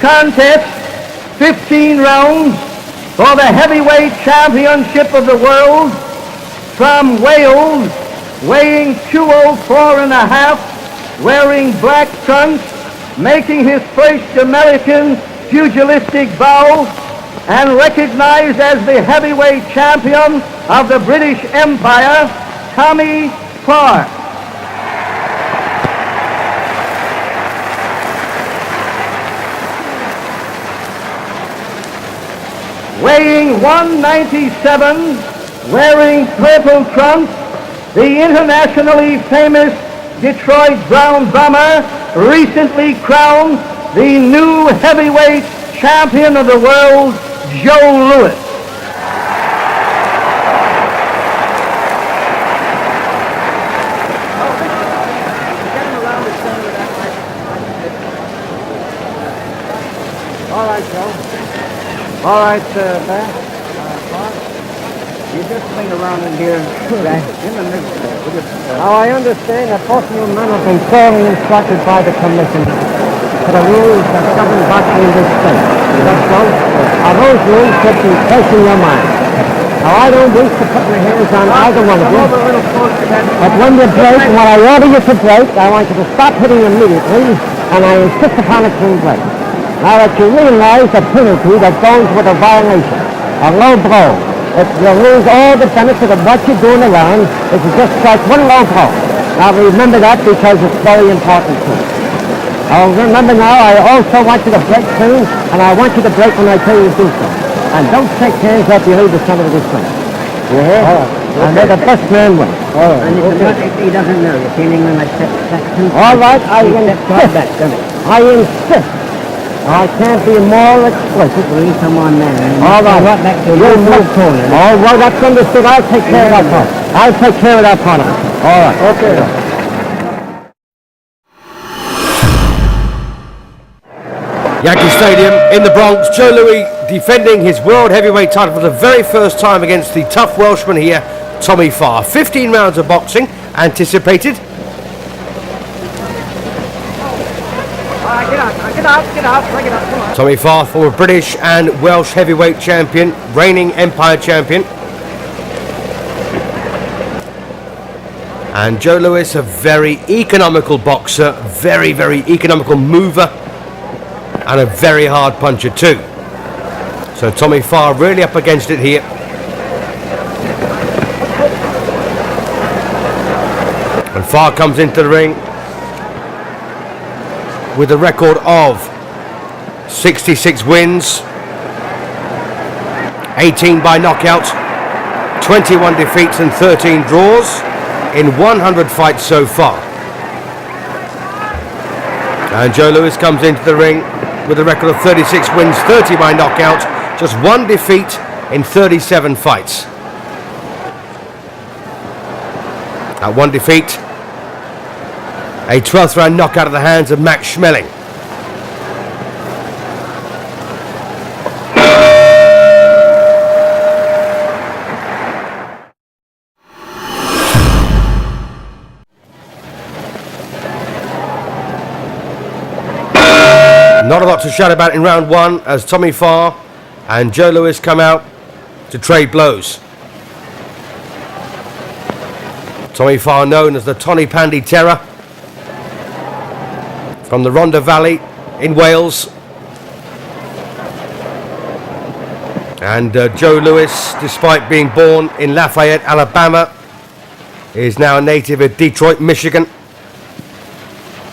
contest, 15 rounds for the heavyweight championship of the world, from Wales, weighing 204.5, wearing black trunks, making his first American pugilistic bout, and recognized as the heavyweight champion of the British Empire, Tommy Farr. Weighing 197, wearing purple trunks, the internationally famous Detroit Brown Bomber, recently crowned the new heavyweight champion of the world, Joe Louis. All right, Joe. All right, Farr. You just swing around in here, in the middle there. Now, I understand that both of you men have been thoroughly instructed by the commission for the rules that govern boxing in this state. Is that so? Now, those rules should be fresh in your mind. Now, I don't wish to put my hands on either one of you, but when you break, and when I order you to break, I want you to stop hitting immediately, and I insist upon a clean break. Now that you realize the penalty that goes with a violation, a low blow, if you lose all the benefit of what you're doing around, if you just strike one low blow. Now remember that because it's very important to you. Now remember now, I also want you to break clean, and I want you to break when I tell you to do so. And don't shake hands after you leave the center of this ring. You hear? All right. Okay. And may the best man win. All right. And if he doesn't know, you're feeling when I step back. All right, I insist. I insist. I can't be more explicit. Please, come on, man. All right. Right back to you. All right, that's understood. I'll take care of that part. I'll take care of that part of it. All right. Okay. Yankee Stadium in the Bronx. Joe Louis defending his world heavyweight title for the very first time against the tough Welshman here, Tommy Farr. 15 rounds of boxing anticipated. Get out, come on. Tommy Farr, former British and Welsh heavyweight champion, reigning Empire champion. And Joe Louis, a very economical boxer, very, very economical mover, and a very hard puncher too. So Tommy Farr really up against it here. And Farr comes into the ring with a record of 66 wins, 18 by knockout, 21 defeats and 13 draws in 100 fights so far. And Joe Louis comes into the ring with a record of 36 wins, 30 by knockout, just one defeat in 37 fights. That one defeat, a 12th round knockout at the hands of Max Schmeling. Not a lot to shout about in round one as Tommy Farr and Joe Louis come out to trade blows. Tommy Farr, known as the Tony Pandy Terror, from the Rhondda Valley in Wales. And Joe Louis, despite being born in Lafayette, Alabama, is now a native of Detroit, Michigan,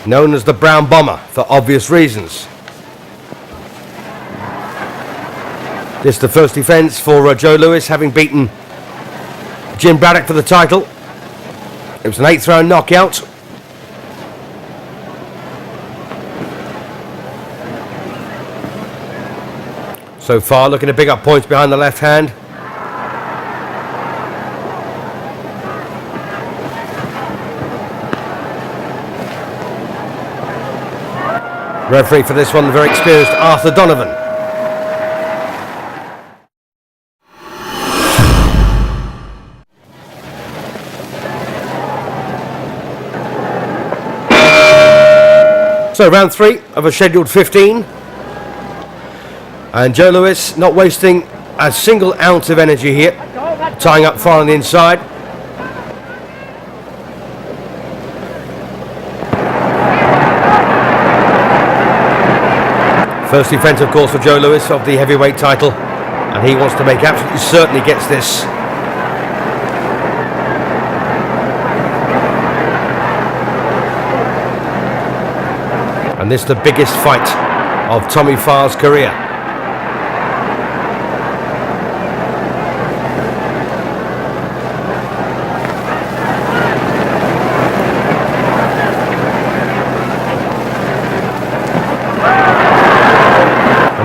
known as the Brown Bomber for obvious reasons. This is the first defense for Joe Louis, having beaten Jim Braddock for the title. It was an 8th round knockout. So far, looking to pick up points behind the left hand. Referee for this one, the very experienced Arthur Donovan. So round 3 of a scheduled 15. And Joe Lewis not wasting a single ounce of energy here, tying up Farr on the inside. First defence, of course, for Joe Lewis of the heavyweight title, and he wants to make absolutely certain he gets this. And this is the biggest fight of Tommy Farr's career.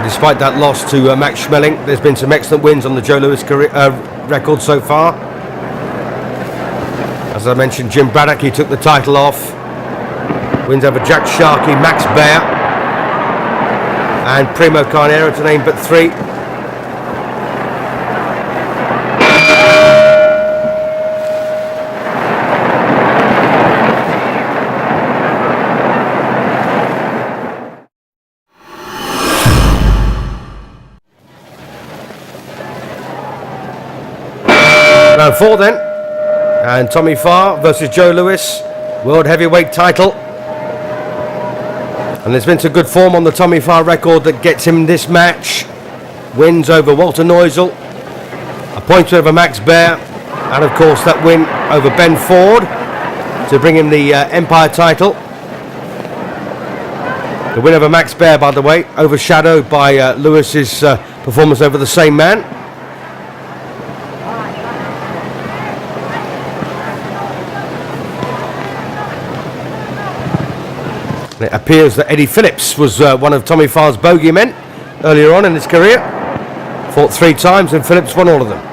Despite that loss to Max Schmeling, there's been some excellent wins on the Joe Lewis career, record so far. As I mentioned, Jim Braddock, he took the title off. Wins over Jack Sharkey, Max Baer, and Primo Carnera, to name but three. Round 4 then, and Tommy Farr versus Joe Lewis, world heavyweight title. And there's been some good form on the Tommy Farr record that gets him this match. Wins over Walter Neusel, a point over Max Baer, and of course that win over Ben Ford to bring him the Empire title. The win over Max Baer, by the way, overshadowed by Lewis's performance over the same man. It appears that Eddie Phillips was one of Tommy Farr's bogeymen earlier on in his career. Fought 3 times and Phillips won all of them.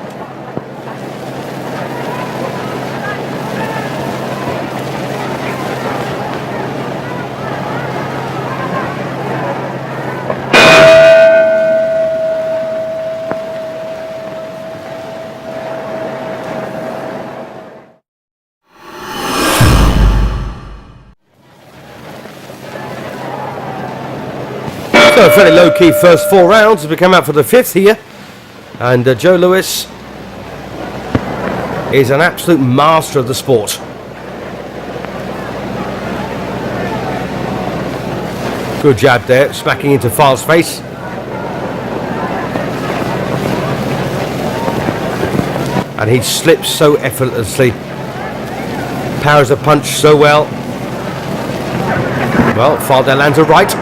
So a fairly low-key first 4 rounds as we come out for the 5th here, and Joe Lewis is an absolute master of the sport. Good jab there, smacking into Farr's face. And he slips so effortlessly, powers a punch so well. Well, Farr there lands a right.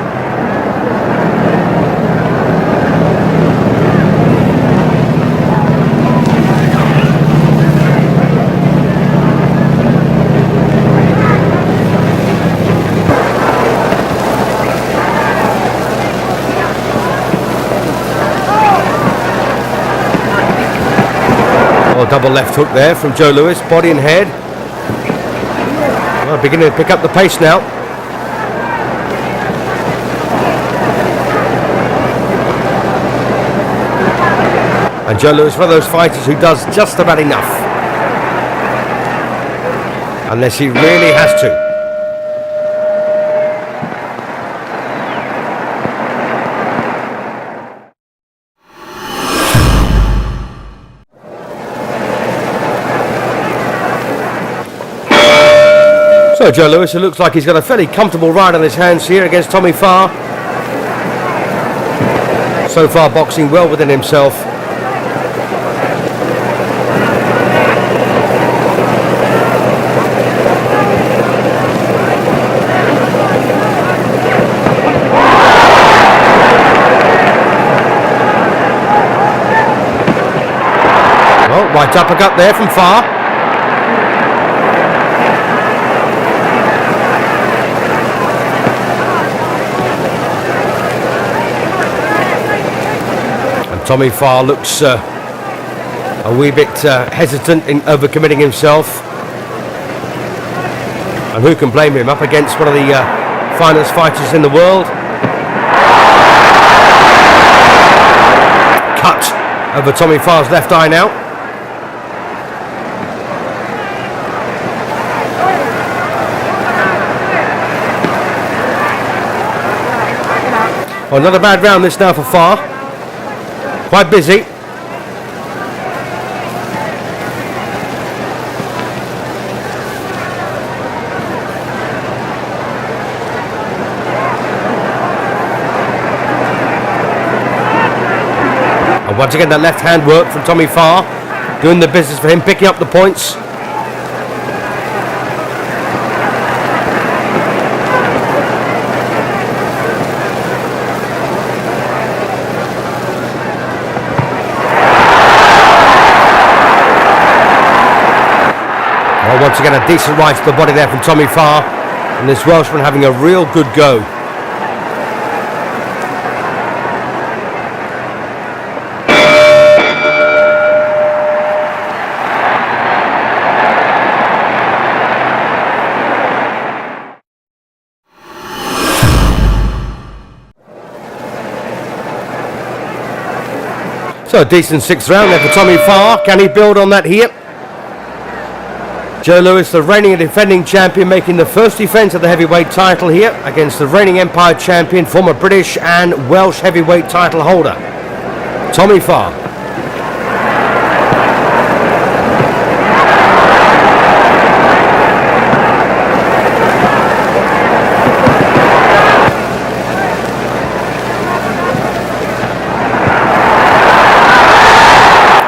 Double left hook there from Joe Lewis, body and head. Well, beginning to pick up the pace now. And Joe Lewis, one of those fighters who does just about enough, unless he really has to. So Joe Lewis, it looks like he's got a fairly comfortable ride on his hands here against Tommy Farr. So far boxing well within himself. Well, right uppercut there from Farr. Tommy Farr looks a wee bit hesitant in overcommitting himself, and who can blame him up against one of the finest fighters in the world. Cut over Tommy Farr's left eye now. Well, not a bad round this now for Farr. Quite busy. And once again, that left hand work from Tommy Farr, doing the business for him, picking up the points. Well, once again, a decent right to the body there from Tommy Farr, and this Welshman having a real good go. So a decent sixth round there for Tommy Farr. Can he build on that here? Joe Lewis, the reigning and defending champion, making the first defence of the heavyweight title here against the reigning Empire champion, former British and Welsh heavyweight title holder, Tommy Farr.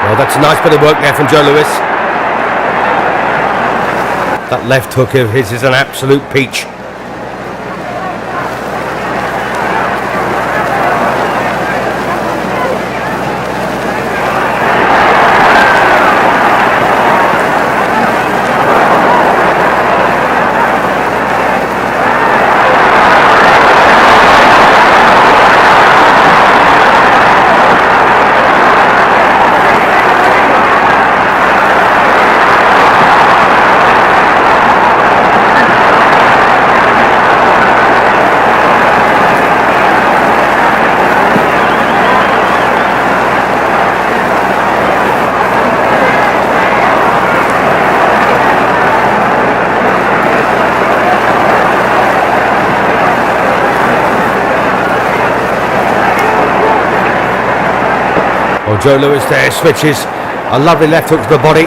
Well, that's a nice bit of work there from Joe Lewis. That left hook of his is an absolute peach. Well, Joe Lewis there switches a lovely left hook to the body.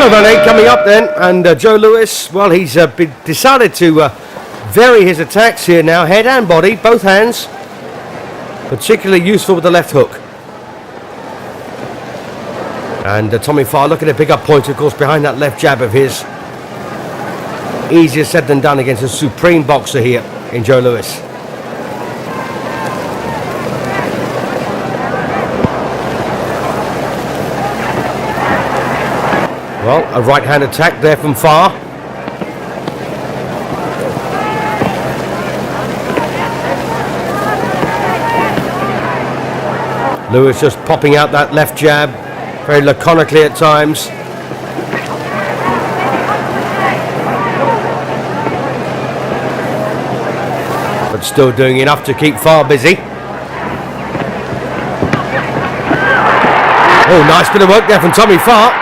Round 8 coming up then, and Joe Lewis, well, he's decided to vary his attacks here now, head and body, both hands, particularly useful with the left hook. And Tommy Farr looking to pick up points, of course, behind that left jab of his. Easier said than done against a supreme boxer here in Joe Lewis. Well, a right-hand attack there from Farr. Lewis just popping out that left jab, very laconically at times. But still doing enough to keep Farr busy. Oh, nice bit of work there from Tommy Farr.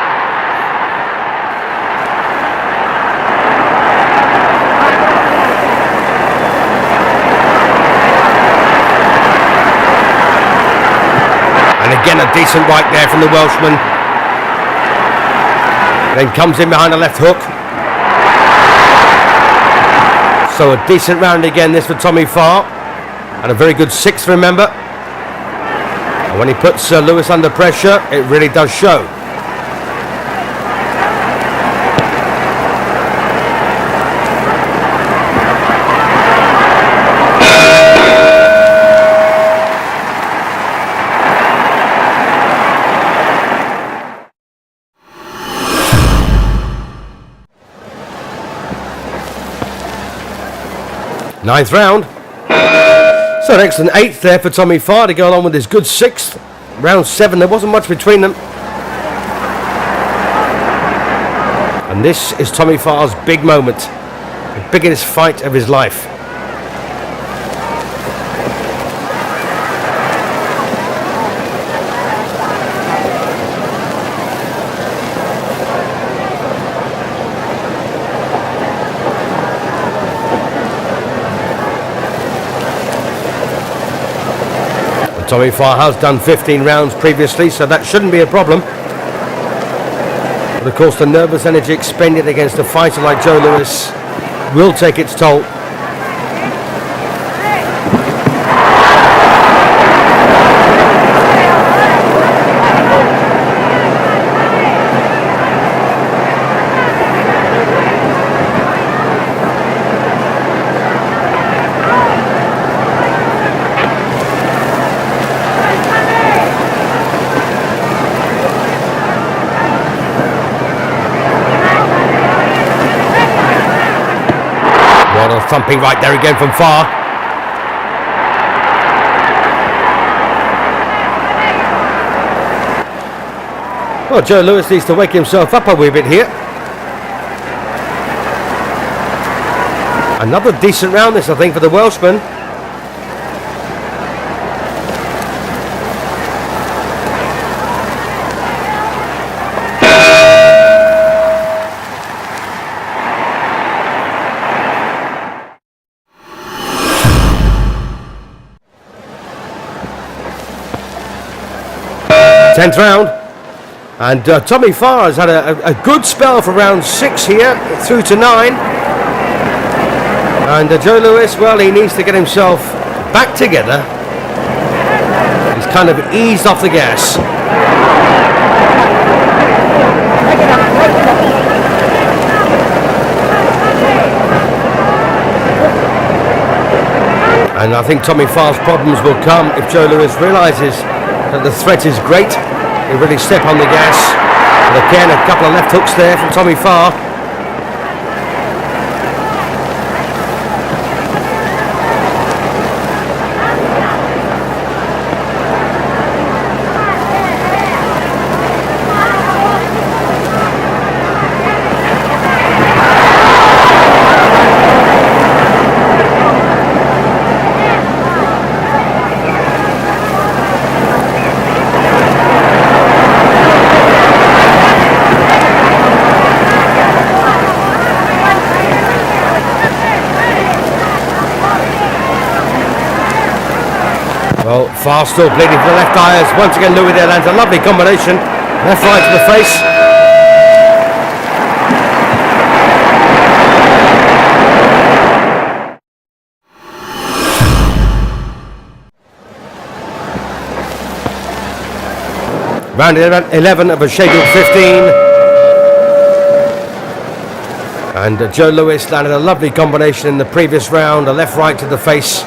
Again, a decent right there from the Welshman. Then comes in behind a left hook. So a decent round again, this for Tommy Farr. And a very good sixth, remember. And when he puts Lewis under pressure, it really does show. Ninth round. So an excellent eighth there for Tommy Farr to go along with his good sixth. Round 7, there wasn't much between them. And this is Tommy Farr's big moment, the biggest fight of his life. Tommy Farr has done 15 rounds previously, so that shouldn't be a problem. But of course, the nervous energy expended against a fighter like Joe Louis will take its toll. Thumping right there again from Farr. Well, Joe Louis needs to wake himself up a wee bit here. Another decent round this, I think, for the Welshman. Tenth round, and Tommy Farr has had a good spell for round 6 here through to 9, and Joe Louis, well, he needs to get himself back together. He's kind of eased off the gas. And I think Tommy Farr's problems will come if Joe Louis realises that the threat is great. He really step on the gas. And again, a couple of left hooks there from Tommy Farr. Well, Farr still bleeding for the left eye as once again Louis there lands a lovely combination. Left right to the face. Round 11 of a scheduled 15. And Joe Louis landed a lovely combination in the previous round, a left right to the face.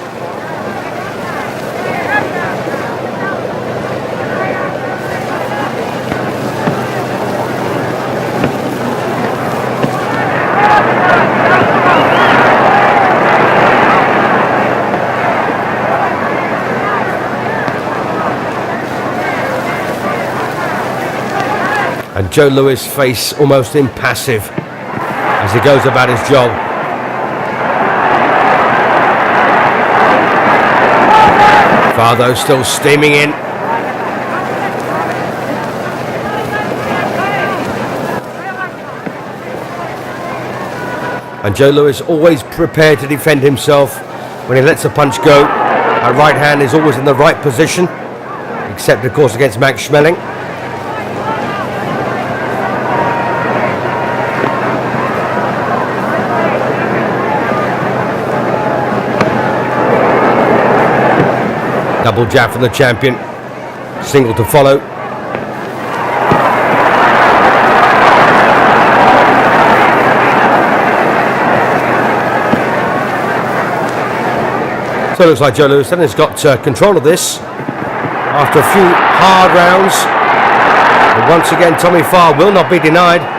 And Joe Louis' face almost impassive as he goes about his job. Farr though still steaming in. And Joe Louis always prepared to defend himself when he lets a punch go. That right hand is always in the right position, except of course against Max Schmeling. Double jab from the champion, single to follow. So it looks like Joe Louis then has got control of this after a few hard rounds. But once again, Tommy Farr will not be denied.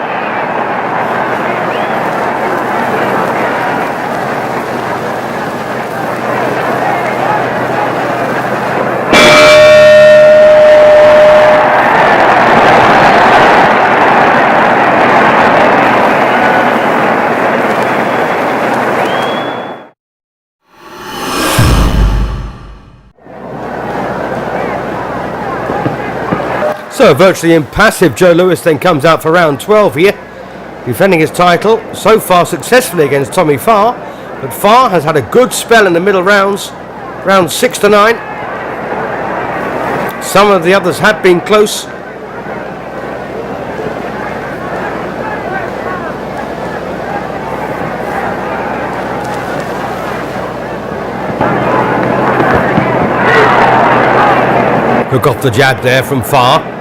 So a virtually impassive Joe Louis then comes out for round 12 here, defending his title so far successfully against Tommy Farr, but Farr has had a good spell in the middle rounds, rounds 6 to 9. Some of the others have been close. Hook off the jab there from Farr.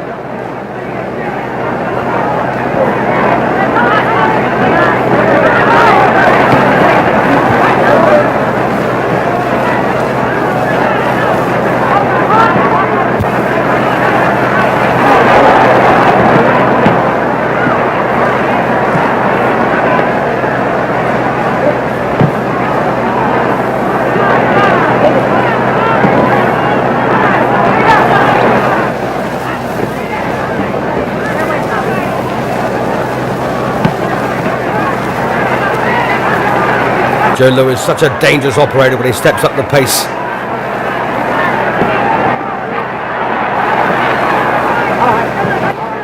Joe Louis, such a dangerous operator when he steps up the pace.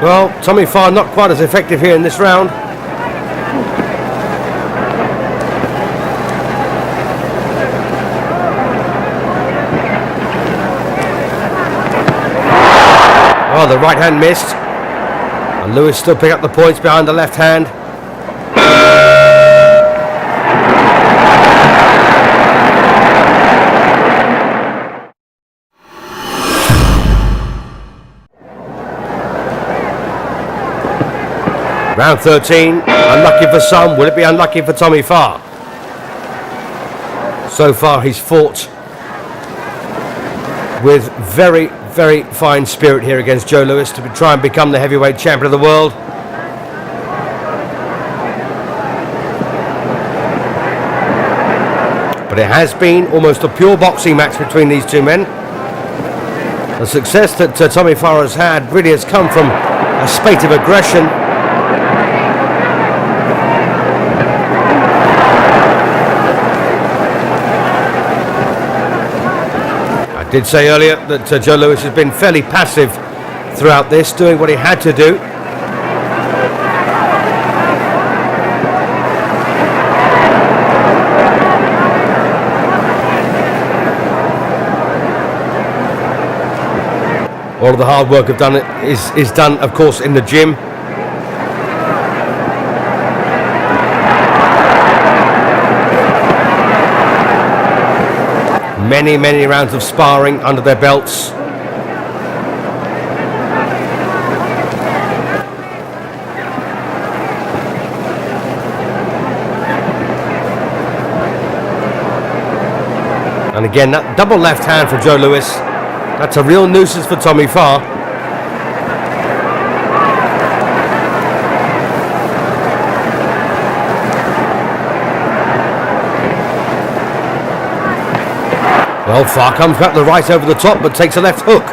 Well, Tommy Farr not quite as effective here in this round. Oh, the right hand missed. And Louis still picking up the points behind the left hand. Round 13, unlucky for some, will it be unlucky for Tommy Farr? So far he's fought with very, very fine spirit here against Joe Louis to try and become the heavyweight champion of the world. But it has been almost a pure boxing match between these two men. The success that Tommy Farr has had really has come from a spate of aggression. I did say earlier that Joe Louis has been fairly passive throughout this, doing what he had to do. All of the hard work is done, of course, in the gym. Many, many rounds of sparring under their belts. And again, that double left hand for Joe Louis. That's a real nuisance for Tommy Farr. Well, Farr comes back the right over the top, but takes a left hook.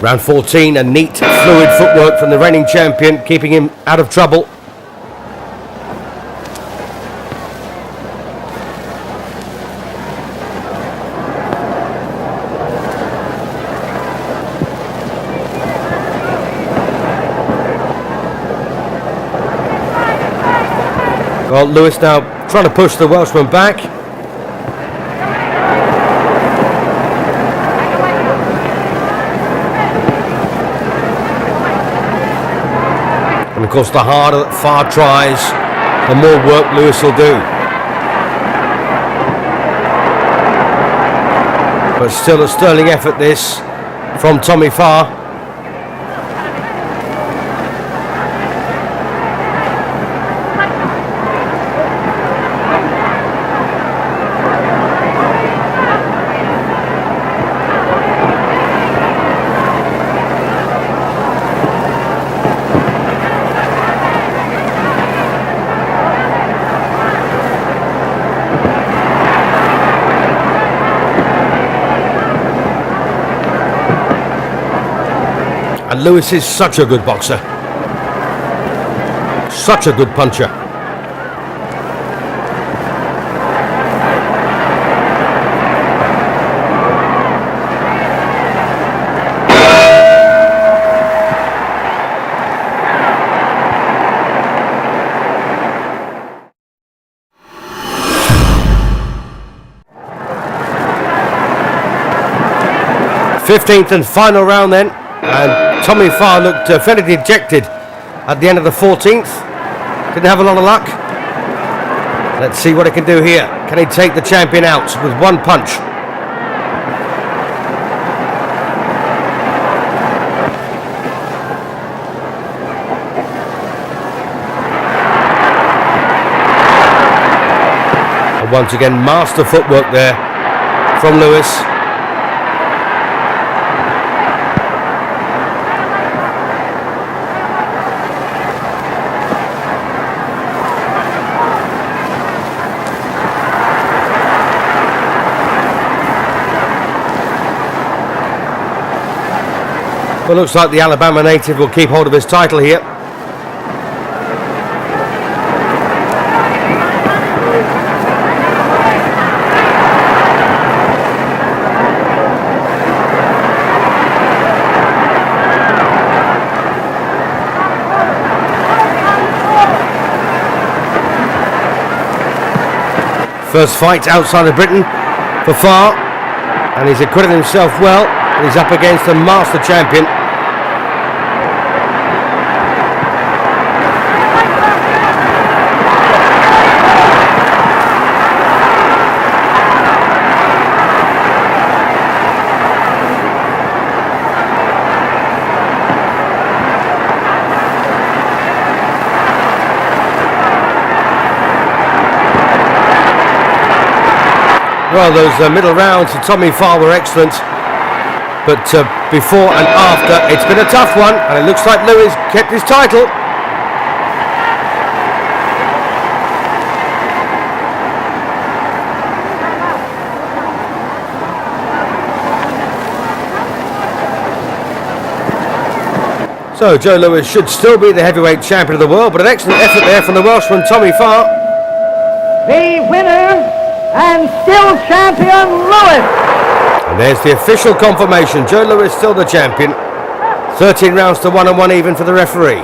Round 14, a neat, fluid footwork from the reigning champion, keeping him out of trouble. Well, Louis now trying to push the Welshman back. And of course, the harder that Farr tries, the more work Louis will do. But still a sterling effort this from Tommy Farr. And Louis is such a good boxer. such a good puncher. Fifteenth and final round then, and Tommy Farr looked fairly dejected at the end of the 14th. Didn't have a lot of luck. Let's see what he can do here. Can he take the champion out with one punch? And once again, master footwork there from Lewis. Well, looks like the Alabama native will keep hold of his title here. First fight outside of Britain for Farr, and he's acquitted himself well. He's up against a master champion. Well, those middle rounds for Tommy Farr were excellent, but before and after, it's been a tough one, and it looks like Lewis kept his title. So Joe Lewis should still be the heavyweight champion of the world, but an excellent effort there from the Welshman Tommy Farr. The winner and still champion, Lewis. And there's the official confirmation. Joe Lewis still the champion. 13 rounds to 1 and 1 even for the referee.